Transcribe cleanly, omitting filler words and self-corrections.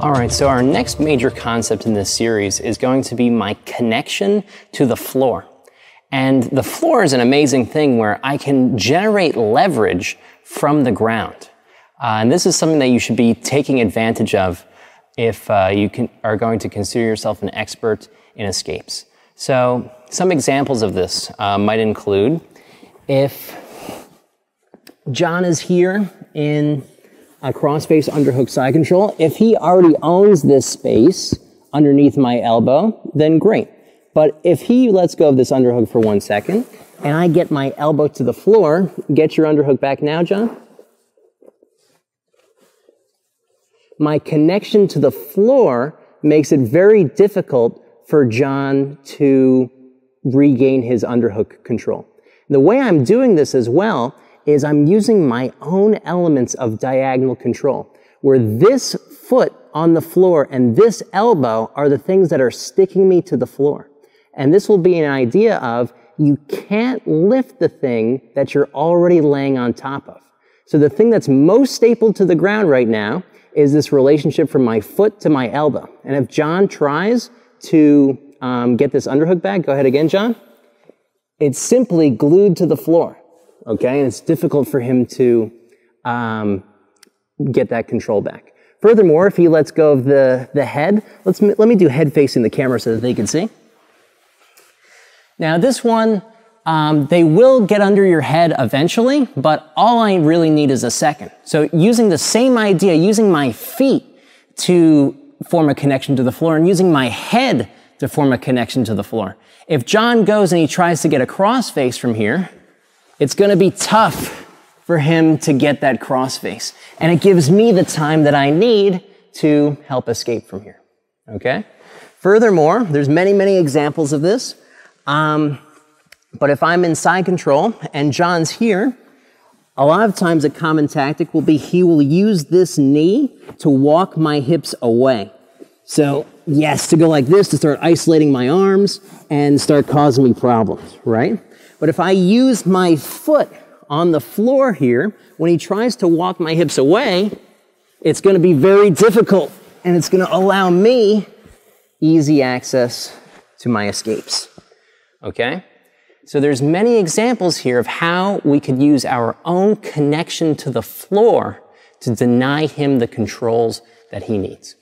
All right, so our next major concept in this series is going to be my connection to the floor. And the floor is an amazing thing where I can generate leverage from the ground. And this is something that you should be taking advantage of if you are going to consider yourself an expert in escapes. So some examples of this might include if John is here in a crossface underhook side control. If he already owns this space underneath my elbow, then great. But if he lets go of this underhook for 1 second, and I get my elbow to the floor, get your underhook back now, John. My connection to the floor makes it very difficult for John to regain his underhook control. The way I'm doing this as well is I'm using my own elements of diagonal control, where this foot on the floor and this elbow are the things that are sticking me to the floor. And this will be an idea of you can't lift the thing that you're already laying on top of. So the thing that's most stapled to the ground right now is this relationship from my foot to my elbow. And if John tries to get this underhook back, go ahead again, John. It's simply glued to the floor. Okay, and it's difficult for him to get that control back. Furthermore, if he lets go of the head, let me do head facing the camera so that they can see. Now this one, they will get under your head eventually, but all I really need is a second. So using the same idea, using my feet to form a connection to the floor and using my head to form a connection to the floor. If John goes and he tries to get a crossface from here, it's going to be tough for him to get that crossface. And it gives me the time that I need to help escape from here. Okay? Furthermore, there's many, many examples of this. But if I'm in side control and John's here, a lot of times a common tactic will be he will use this knee to walk my hips away. So, yes, to go like this, to start isolating my arms and start causing me problems, right? But if I use my foot on the floor here, when he tries to walk my hips away, it's going to be very difficult, and it's going to allow me easy access to my escapes. Okay? So there's many examples here of how we could use our own connection to the floor to deny him the controls that he needs.